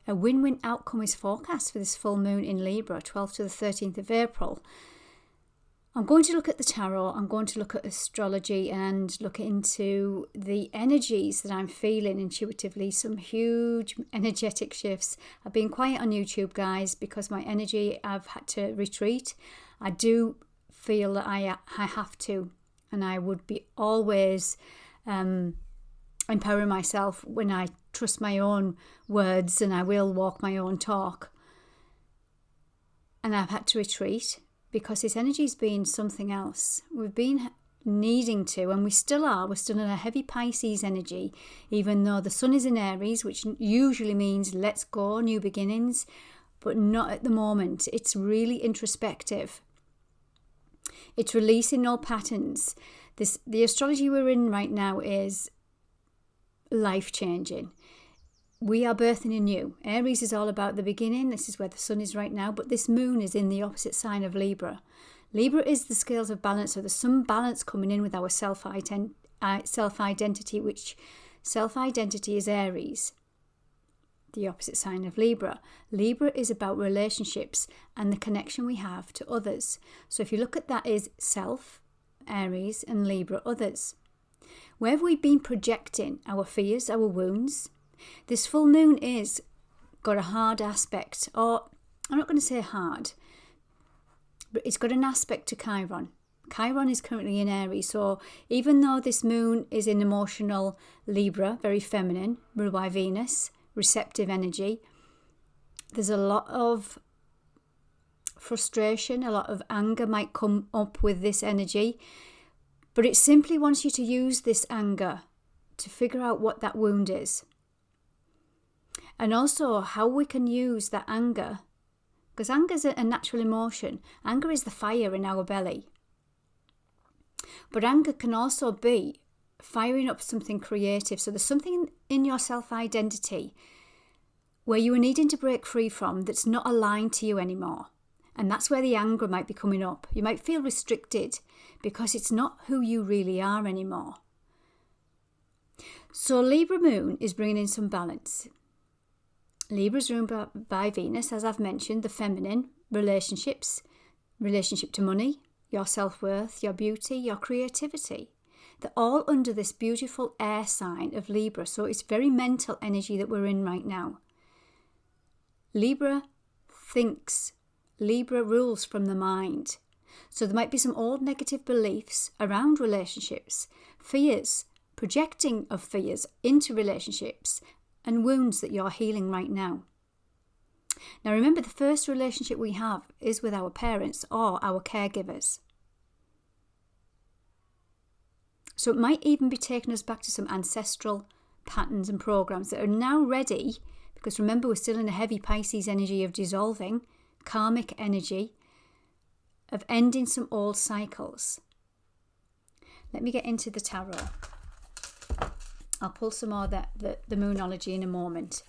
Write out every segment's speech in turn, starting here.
A win-win outcome is forecast for this full moon in Libra, 12th to the 13th of April. I'm going to look at the tarot, I'm going to look at astrology and look into the energies that I'm feeling intuitively, some huge energetic shifts. I've been quiet on YouTube, guys, because my energy, I've had to retreat. I do feel that I have to, and I would be always empowering myself when I trust my own words, and I will walk my own talk. And I've had to retreat because this energy's been something else. We've been needing to, and we still are. We're still in a heavy Pisces energy, even though the sun is in Aries, which usually means let's go, new beginnings, but not at the moment. It's really introspective. It's releasing old patterns. The astrology we're in right now is life-changing. We are birthing anew. Aries is all about the beginning. This is where the sun is right now, but this moon is in the opposite sign of Libra. Libra is the scales of balance, so there's some balance coming in with our self-identity, which self-identity is Aries, the opposite sign of Libra. Libra is about relationships and the connection we have to others. So if you look at that as self, Aries, and Libra, others. Where have we been projecting our fears, our wounds? This full moon is got a hard aspect, or I'm not going to say hard, but it's got an aspect to Chiron. Chiron is currently in Aries, so even though this moon is in emotional Libra, very feminine, ruled by Venus, receptive energy, there's a lot of frustration, a lot of anger might come up with this energy, but it simply wants you to use this anger to figure out what that wound is. And also how we can use that anger, because anger is a natural emotion. Anger is the fire in our belly. But anger can also be firing up something creative. So there's something in your self-identity where you are needing to break free from that's not aligned to you anymore. And that's where the anger might be coming up. You might feel restricted because it's not who you really are anymore. So Libra moon is bringing in some balance. Libra is ruled by Venus, as I've mentioned, the feminine, relationships, relationship to money, your self-worth, your beauty, your creativity. They're all under this beautiful air sign of Libra, so it's very mental energy that we're in right now. Libra thinks, Libra rules from the mind. So there might be some old negative beliefs around relationships, fears, projecting of fears into relationships, and wounds that you're healing right now. Now remember, the first relationship we have is with our parents or our caregivers. So it might even be taking us back to some ancestral patterns and programs that are now ready, because remember, we're still in a heavy Pisces energy of dissolving, karmic energy, of ending some old cycles. Let me get into the tarot. I'll pull some more of the moonology in a moment.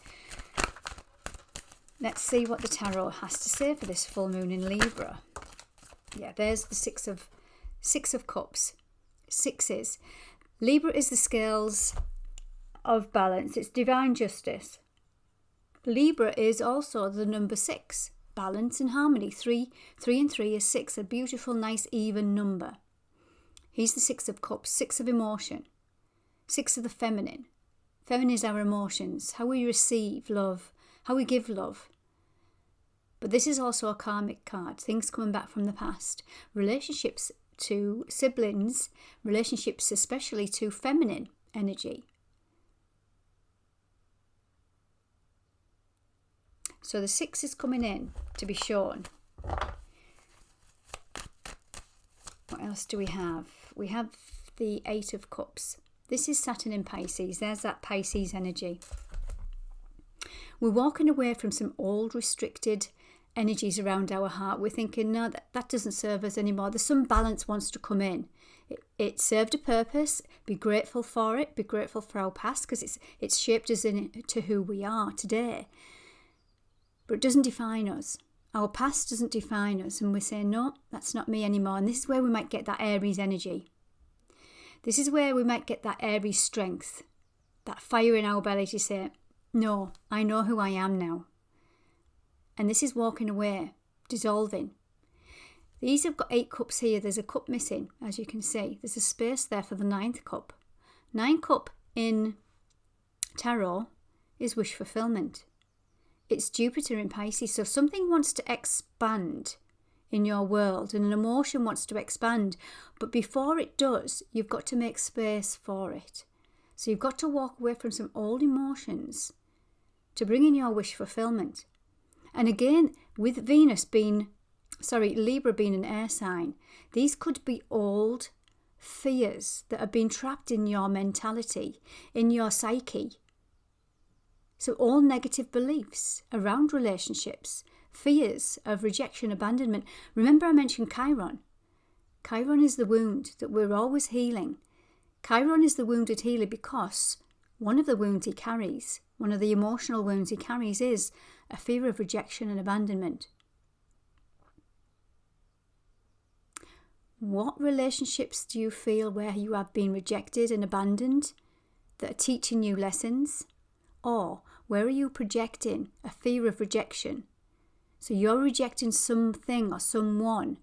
Let's see what the tarot has to say for this full moon in Libra. Yeah, there's the Six of Cups. Sixes. Libra is the scales of balance. It's divine justice. Libra is also the number 6. Balance and harmony. 3 and 3 is 6. A beautiful, nice, even number. He's the 6 of Cups. 6 of emotion. 6 of the feminine. Feminine is our emotions, how we receive love, how we give love. But this is also a karmic card, things coming back from the past. Relationships to siblings, relationships especially to feminine energy. So the 6 is coming in to be shown. What else do we have? We have the 8 of Cups. This is Saturn in Pisces. There's that Pisces energy. We're walking away from some old restricted energies around our heart. We're thinking, no, that doesn't serve us anymore. There's some balance wants to come in. It served a purpose. Be grateful for it. Be grateful for our past, because it's shaped us into who we are today. But it doesn't define us. Our past doesn't define us. And we're saying, no, that's not me anymore. And this is where we might get that Aries energy. This is where we might get that Aries strength, that fire in our belly to say, No, I know who I am now. And this is walking away, dissolving. These have got 8 cups here. There's a cup missing, as you can see. There's a space there for the 9th cup. 9 cup in tarot is wish fulfillment. It's Jupiter in Pisces. So something wants to expand in your world and an emotion wants to expand. But before it does, you've got to make space for it. So you've got to walk away from some old emotions to bring in your wish fulfillment. And again, with Libra being an air sign, these could be old fears that have been trapped in your mentality, in your psyche. So all negative beliefs around relationships, fears of rejection, abandonment. Remember I mentioned Chiron. Chiron is the wound that we're always healing. Chiron is the wounded healer because one of the wounds he carries, one of the emotional wounds he carries is a fear of rejection and abandonment. What relationships do you feel where you have been rejected and abandoned that are teaching you lessons? Or where are you projecting a fear of rejection? So you're rejecting something or someone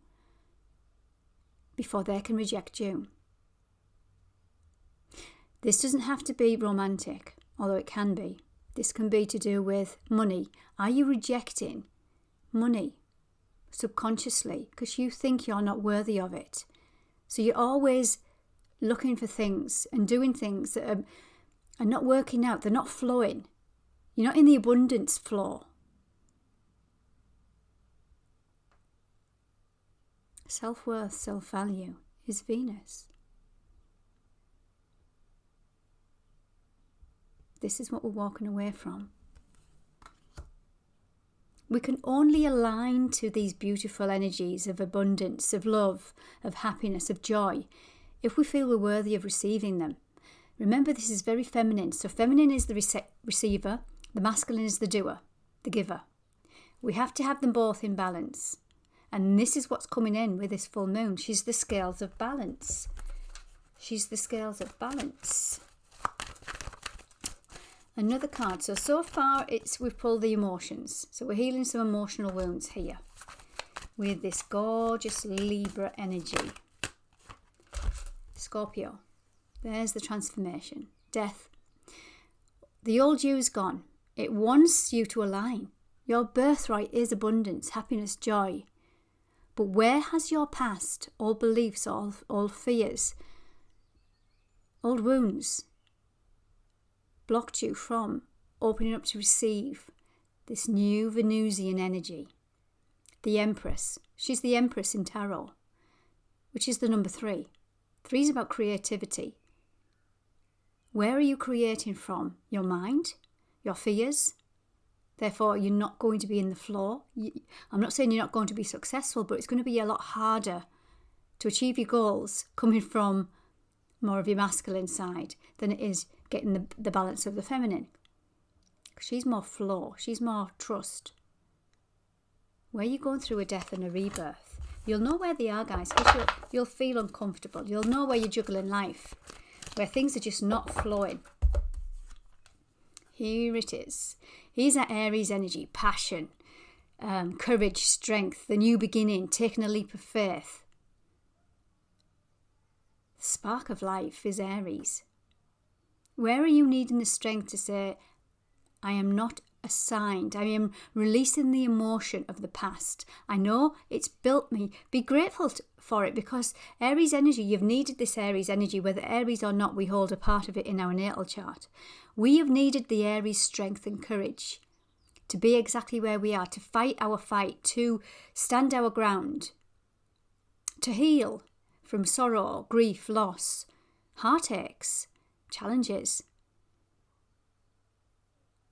before they can reject you. This doesn't have to be romantic, although it can be. This can be to do with money. Are you rejecting money subconsciously because you think you're not worthy of it? So you're always looking for things and doing things that are not working out. They're not flowing. You're not in the abundance flow. Self-worth, self-value is Venus. This is what we're walking away from. We can only align to these beautiful energies of abundance, of love, of happiness, of joy, if we feel we're worthy of receiving them. Remember, this is very feminine. So feminine is the receiver, the masculine is the doer, the giver. We have to have them both in balance. And this is what's coming in with this full moon. She's the scales of balance. She's the scales of balance. Another card. So far we've pulled the emotions. So we're healing some emotional wounds here with this gorgeous Libra energy. Scorpio. There's the transformation. Death. The old you's gone. It wants you to align. Your birthright is abundance, happiness, joy. But where has your past, old beliefs, old fears, old wounds blocked you from opening up to receive this new Venusian energy? The Empress. She's the Empress in Tarot, which is the number 3. 3 is about creativity. Where are you creating from? Your mind? Your fears? Therefore, you're not going to be in the flow. I'm not saying you're not going to be successful, but it's going to be a lot harder to achieve your goals coming from more of your masculine side than it is getting the balance of the feminine. She's more flow. She's more trust. Where you're going through a death and a rebirth, you'll know where they are, guys, because you'll feel uncomfortable. You'll know where you're juggling life, where things are just not flowing. Here it is. Here's that Aries energy, passion, courage, strength, the new beginning, taking a leap of faith. The spark of life is Aries. Where are you needing the strength to say, I am not assigned. I am releasing the emotion of the past. I know it's built me. Be grateful for it, because Aries energy, you've needed this Aries energy, whether Aries or not, we hold a part of it in our natal chart. We have needed the Aries strength and courage to be exactly where we are, to fight our fight, to stand our ground, to heal from sorrow, grief, loss, heartaches, challenges.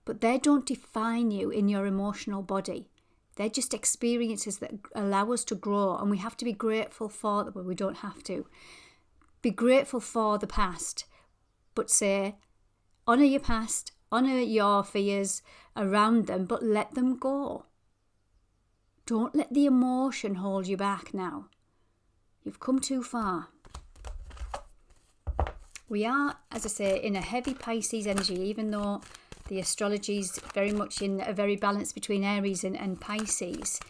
But they don't define you in your emotional body. They're just experiences that allow us to grow, and we have to be grateful for them. Well, we don't have to. Be grateful for the past, but say, honour your past, honour your fears around them, but let them go. Don't let the emotion hold you back now. You've come too far. We are, as I say, in a heavy Pisces energy, even though the astrology is very much in a very balance between Aries and Pisces.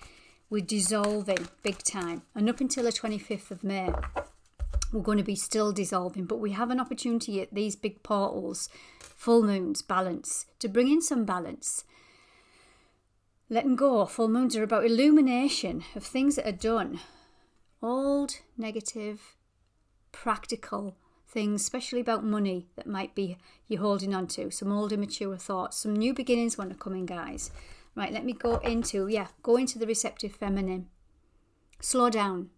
We're dissolving big time. And up until the 25th of May, we're going to be still dissolving. But we have an opportunity at these big portals, full moons, balance, to bring in some balance. Letting go. Full moons are about illumination of things that are done. Old, negative, practical things, especially about money that might be you're holding on to. Some old immature thoughts. Some new beginnings want to come in, guys. Right, let me go into the receptive feminine. Slow down.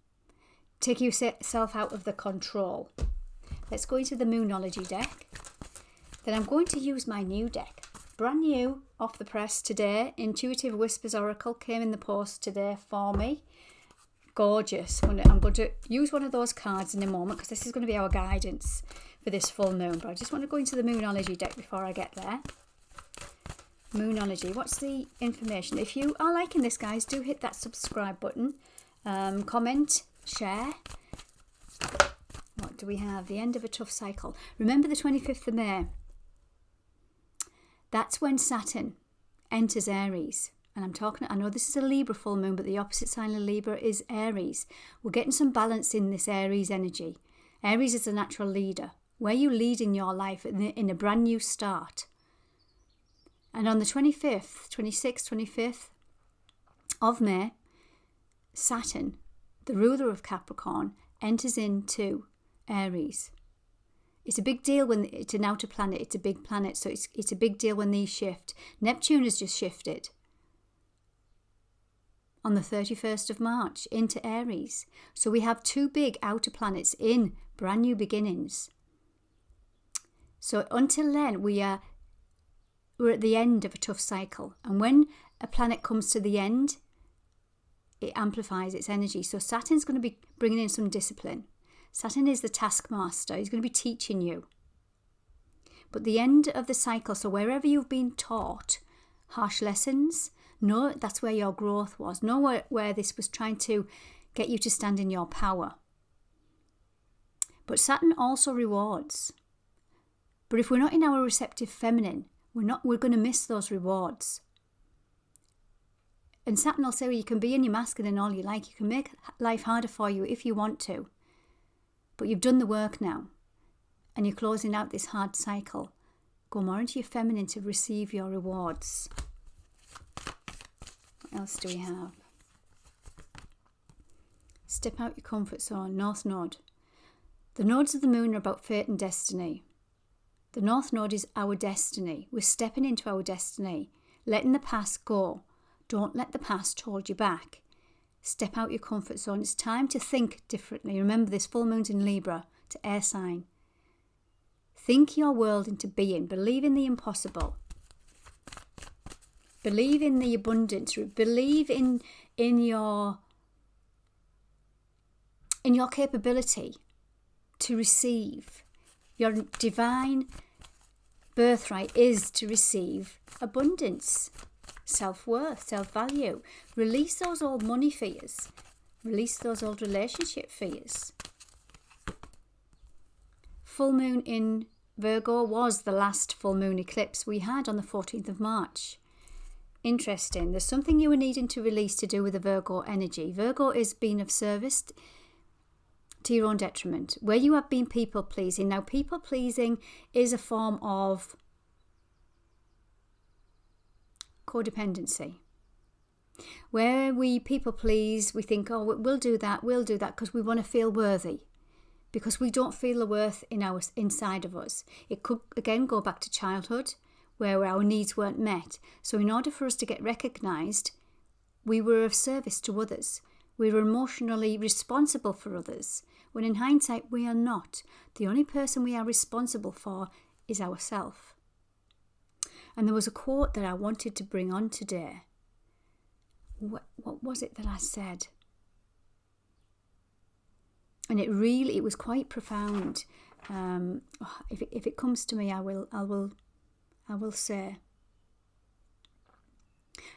Take yourself out of the control. Let's go into the Moonology deck. Then I'm going to use my new deck. Brand new, off the press today. Intuitive Whispers Oracle came in the post today for me. Gorgeous. I'm going to use one of those cards in a moment because this is going to be our guidance for this full moon. But I just want to go into the Moonology deck before I get there. Moonology. What's the information? If you are liking this, guys, do hit that subscribe button. Comment, share. What do we have? The end of a tough cycle. Remember the 25th of May. That's when Saturn enters Aries. And I know this is a Libra full moon, but the opposite sign of Libra is Aries. We're getting some balance in this Aries energy. Aries is a natural leader. Where you lead in your life in a brand new start. And on the 25th, 26th, 25th of May, Saturn, the ruler of Capricorn, enters into Aries. It's a big deal when it's an outer planet. It's a big planet, so it's a big deal when these shift. Neptune has just shifted on the 31st of March into Aries. So we have two big outer planets in brand new beginnings. So until then, we're at the end of a tough cycle. And when a planet comes to the end, it amplifies its energy. So Saturn's going to be bringing in some discipline. Saturn is the taskmaster. He's going to be teaching you. But the end of the cycle, so wherever you've been taught harsh lessons, know that's where your growth was. Know where this was trying to get you to stand in your power. But Saturn also rewards. But if we're not in our receptive feminine, we're going to miss those rewards. And Saturn will say, well, you can be in your masculine all you like. You can make life harder for you if you want to. But you've done the work now. And you're closing out this hard cycle. Go more into your feminine to receive your rewards. What else do we have? Step out your comfort zone. North Node. The nodes of the moon are about fate and destiny. The North Node is our destiny. We're stepping into our destiny. Letting the past go. Don't let the past hold you back. Step out your comfort zone. It's time to think differently. Remember this full moon's in Libra, to air sign. Think your world into being. Believe in the impossible. Believe in the abundance. Believe in your capability to receive. Your divine birthright is to receive abundance, self-worth, self-value. Release those old money fears. Release those old relationship fears. Full moon in Virgo was the last full moon eclipse we had on the 14th of March. Interesting. There's something you were needing to release to do with the Virgo energy. Virgo is being of service to your own detriment. Where you have been people-pleasing. Now, people-pleasing is a form of codependency. Where we people-please, we think, oh, we'll do that because we want to feel worthy. Because we don't feel the worth inside of us. It could, again, go back to childhood, where our needs weren't met. So in order for us to get recognised, we were of service to others. We were emotionally responsible for others, when in hindsight we are not. The only person we are responsible for is ourselves. And there was a quote that I wanted to bring on today. What was it that I said? And it was quite profound. If it comes to me, I will say.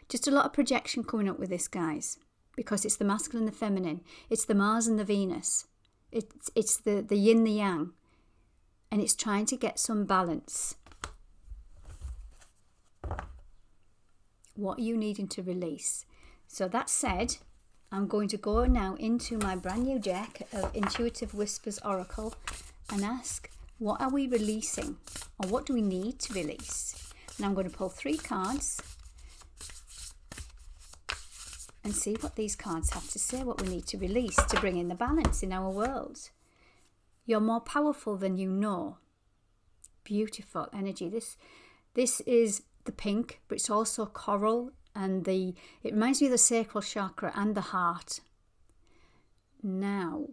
Just a lot of projection coming up with this, guys. Because it's the masculine and the feminine. It's the Mars and the Venus. It's the yin, the yang. And it's trying to get some balance. What are you needing to release? So that said, I'm going to go now into my brand new deck of Intuitive Whispers Oracle and ask, what are we releasing? Or what do we need to release? And I'm going to pull 3 cards and see what these cards have to say, what we need to release to bring in the balance in our world. You're more powerful than you know. Beautiful energy. This is the pink, but it's also coral, and it reminds me of the sacral chakra and the heart. Now,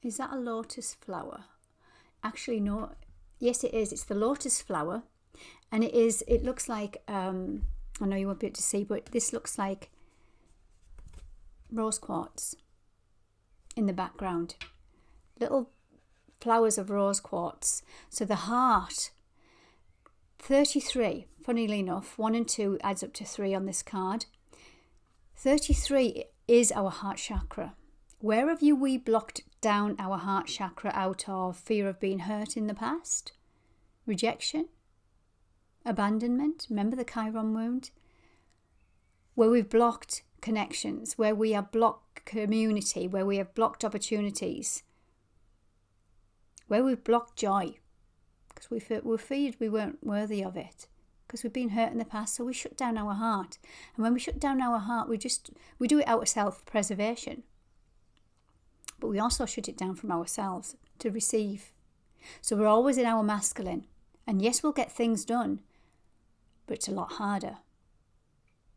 is that a lotus flower? Actually, no. Yes, it is. It's the lotus flower, and it looks like, I know you won't be able to see, but this looks like rose quartz in the background. Little flowers of rose quartz. So the heart, 33, funnily enough, 1 and 2 adds up to 3 on this card. 33 is our heart chakra. Where have we blocked down our heart chakra out of fear of being hurt in the past? Rejection? Abandonment? Remember the Chiron wound? Where we've blocked connections, where we have blocked community, where we have blocked opportunities, where we've blocked joy, because we feared we weren't worthy of it, because we've been hurt in the past, so we shut down our heart. And when we shut down our heart, we do it out of self-preservation, but we also shut it down from ourselves to receive. So we're always in our masculine, and yes, we'll get things done, but it's a lot harder.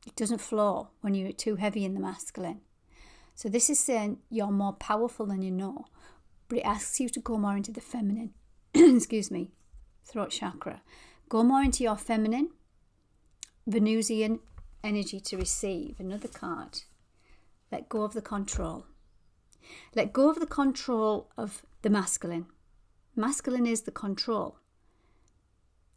It doesn't flow when you're too heavy in the masculine. So this is saying you're more powerful than you know, but it asks you to go more into the feminine. Excuse me, throat chakra. Go more into your feminine, Venusian energy to receive. Another card. Let go of the control. Let go of the control of the masculine. Masculine is the control.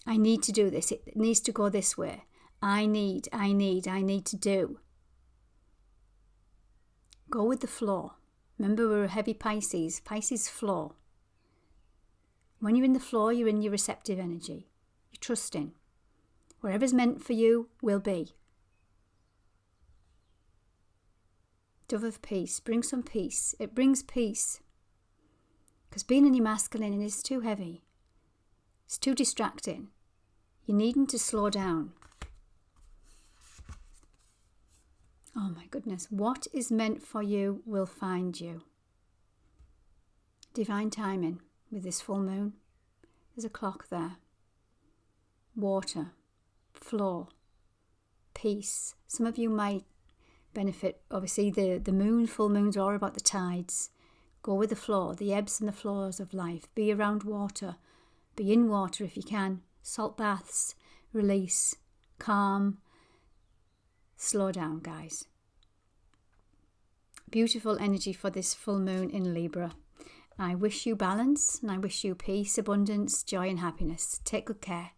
I need to do this. It needs to go this way. I need to do. Go with the flow. Remember, we're a heavy Pisces. Pisces flow. When you're in the flow, you're in your receptive energy. You're trusting. Wherever's meant for you will be. Dove of peace. Bring some peace. It brings peace. Because being in your masculine is too heavy. It's too distracting. You're needing to slow down. Oh my goodness. What is meant for you will find you. Divine timing with this full moon. There's a clock there. Water. Flow. Peace. Some of you might benefit. Obviously the moon, full moons are all about the tides. Go with the flow. The ebbs and the flows of life. Be around water. Be in water if you can. Salt baths. Release. Calm. Slow down, guys. Beautiful energy for this full moon in Libra. I wish you balance, and I wish you peace, abundance, joy and happiness. Take good care.